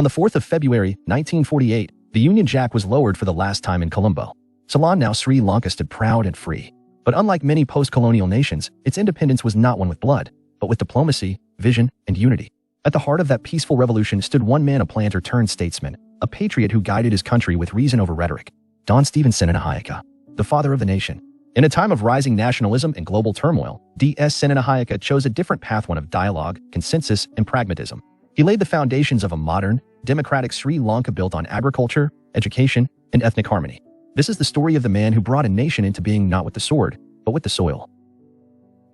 On the 4th of February, 1948, the Union Jack was lowered for the last time in Colombo. Ceylon, now Sri Lanka, stood proud and free. But unlike many post-colonial nations, its independence was not won with blood, but with diplomacy, vision, and unity. At the heart of that peaceful revolution stood one man, a planter turned statesman, a patriot who guided his country with reason over rhetoric. Don Senanayake, the father of the nation. In a time of rising nationalism and global turmoil, D.S. Senanayake chose a different path, one of dialogue, consensus, and pragmatism. He laid the foundations of a modern, democratic Sri Lanka built on agriculture, education, and ethnic harmony. This is the story of the man who brought a nation into being not with the sword, but with the soil.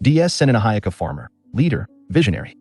D.S. Senanayake, farmer, leader, visionary.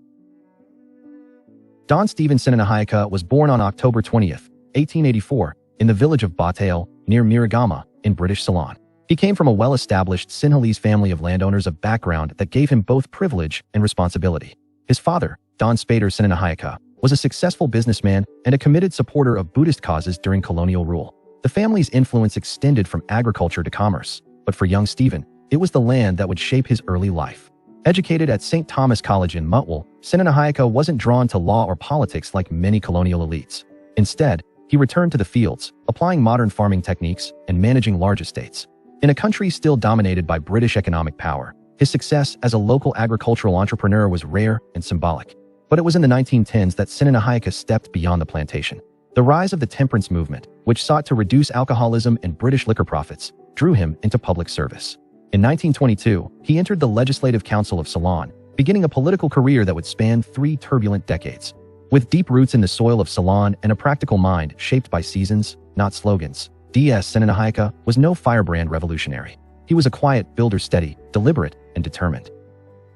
Don Senanayake was born on October 20th, 1884, in the village of Batale, near Miragama, in British Ceylon. He came from a well-established Sinhalese family of landowners, a background that gave him both privilege and responsibility. His father, Don Senanayake, was a successful businessman and a committed supporter of Buddhist causes during colonial rule. The family's influence extended from agriculture to commerce, but for young Stephen, it was the land that would shape his early life. Educated at St. Thomas College in Mutwell, Senanayake wasn't drawn to law or politics like many colonial elites. Instead, he returned to the fields, applying modern farming techniques and managing large estates. In a country still dominated by British economic power, his success as a local agricultural entrepreneur was rare and symbolic. But it was in the 1910s that Senanayake stepped beyond the plantation. The rise of the temperance movement, which sought to reduce alcoholism and British liquor profits, drew him into public service. In 1922, he entered the Legislative Council of Ceylon, beginning a political career that would span 3 turbulent decades. With deep roots in the soil of Ceylon and a practical mind shaped by seasons, not slogans, D.S. Senanayake was no firebrand revolutionary. He was a quiet builder, steady, deliberate, and determined.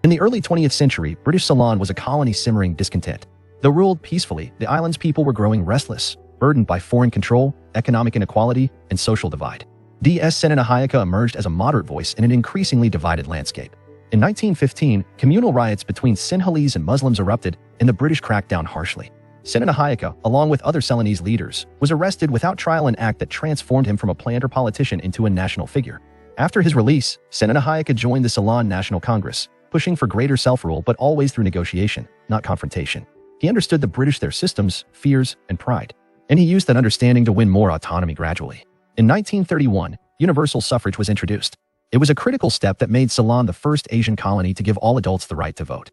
In the early 20th century, British Ceylon was a colony simmering discontent. Though ruled peacefully, the island's people were growing restless, burdened by foreign control, economic inequality, and social divide. D.S. Senanayake emerged as a moderate voice in an increasingly divided landscape. In 1915, communal riots between Sinhalese and Muslims erupted, and the British cracked down harshly. Senanayake, along with other Ceylonese leaders, was arrested without trial, an act that transformed him from a planter politician into a national figure. After his release, Senanayake joined the Ceylon National Congress, pushing for greater self-rule but always through negotiation, not confrontation. He understood the British, their systems, fears, and pride, and he used that understanding to win more autonomy gradually. In 1931, universal suffrage was introduced. It was a critical step that made Ceylon the first Asian colony to give all adults the right to vote.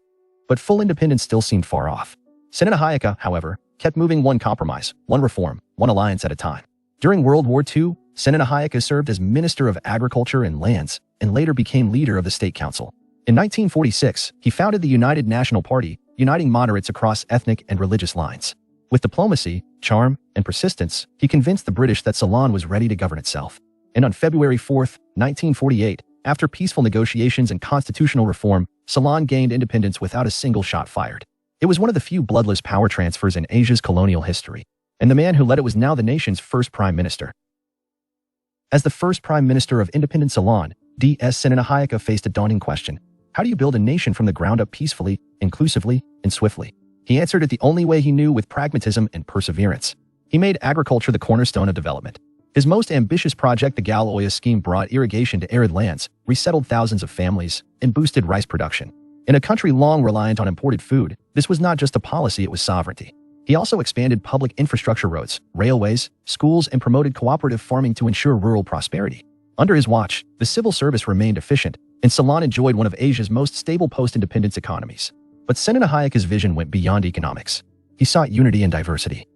But full independence still seemed far off. Senanayake, however, kept moving one compromise, one reform, one alliance at a time. During World War II, Senanayake served as Minister of Agriculture and Lands, and later became leader of the State Council. In 1946, he founded the United National Party, uniting moderates across ethnic and religious lines. With diplomacy, charm, and persistence, he convinced the British that Ceylon was ready to govern itself. And on February 4, 1948, after peaceful negotiations and constitutional reform, Ceylon gained independence without a single shot fired. It was one of the few bloodless power transfers in Asia's colonial history, and the man who led it was now the nation's first prime minister. As the first prime minister of independent Ceylon, D.S. Senanayake faced a daunting question. How do you build a nation from the ground up peacefully, inclusively, and swiftly? He answered it the only way he knew, with pragmatism and perseverance. He made agriculture the cornerstone of development. His most ambitious project, the Galle Face scheme, brought irrigation to arid lands, resettled thousands of families, and boosted rice production. In a country long reliant on imported food, this was not just a policy, it was sovereignty. He also expanded public infrastructure, roads, railways, schools, and promoted cooperative farming to ensure rural prosperity. Under his watch, the civil service remained efficient, and Ceylon enjoyed one of Asia's most stable post-independence economies. But Senanayake's vision went beyond economics. He sought unity and diversity.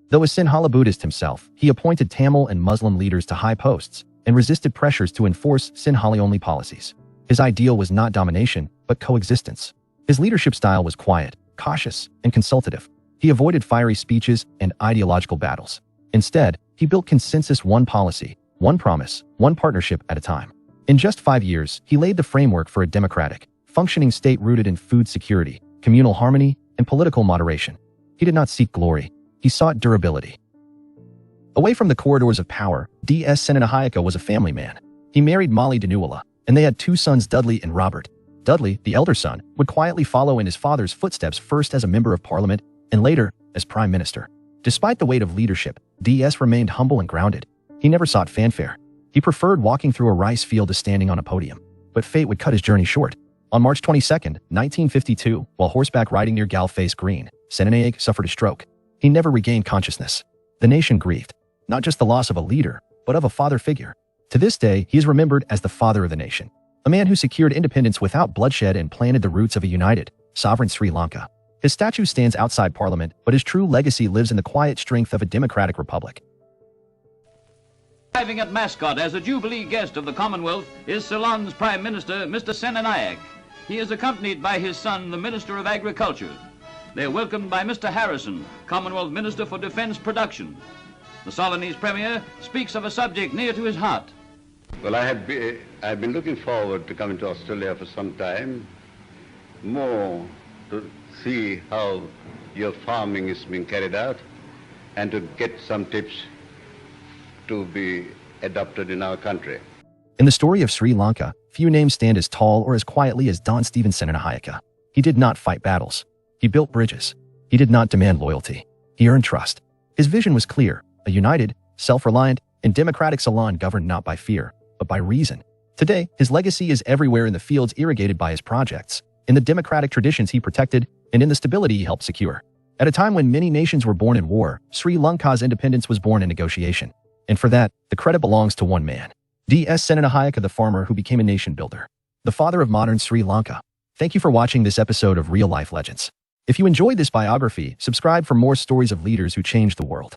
Though a Sinhala Buddhist himself, he appointed Tamil and Muslim leaders to high posts and resisted pressures to enforce Sinhala-only policies. His ideal was not domination, but coexistence. His leadership style was quiet, cautious, and consultative. He avoided fiery speeches and ideological battles. Instead, he built consensus, one policy, one promise, one partnership at a time. In just 5 years, he laid the framework for a democratic, functioning state rooted in food security, communal harmony, and political moderation. He did not seek glory. He sought durability. Away from the corridors of power, D.S. Senanayake was a family man. He married Molly Danuala, and they had 2 sons, Dudley and Robert. Dudley, the elder son, would quietly follow in his father's footsteps, first as a member of parliament and later as prime minister. Despite the weight of leadership, D.S. remained humble and grounded. He never sought fanfare. He preferred walking through a rice field to standing on a podium. But fate would cut his journey short. On March 22, 1952, while horseback riding near Galle Face Green, Senanayake suffered a stroke. he never regained consciousness. The nation grieved, not just the loss of a leader, but of a father figure. To this day, he is remembered as the father of the nation, a man who secured independence without bloodshed and planted the roots of a united, sovereign Sri Lanka. His statue stands outside Parliament, but his true legacy lives in the quiet strength of a democratic republic. Arriving at Mascot as a Jubilee guest of the Commonwealth is Ceylon's Prime Minister, Mr. Senanayake. He is accompanied by his son, the Minister of Agriculture. They are welcomed by Mr. Harrison, Commonwealth Minister for Defence Production. The Solanese Premier speaks of a subject near to his heart. Well, I've been looking forward to coming to Australia for some time, more to see how your farming is being carried out and to get some tips to be adopted in our country. In the story of Sri Lanka, few names stand as tall or as quietly as Don Stephen Senanayake. He did not fight battles. He built bridges. He did not demand loyalty. He earned trust. His vision was clear, a united, self-reliant, and democratic Ceylon governed not by fear, but by reason. Today, his legacy is everywhere in the fields irrigated by his projects, in the democratic traditions he protected, and in the stability he helped secure. At a time when many nations were born in war, Sri Lanka's independence was born in negotiation. And for that, the credit belongs to one man. D.S. Senanayake, the farmer who became a nation builder, the father of modern Sri Lanka. Thank you for watching this episode of Real Life Legends. If you enjoyed this biography, subscribe for more stories of leaders who changed the world.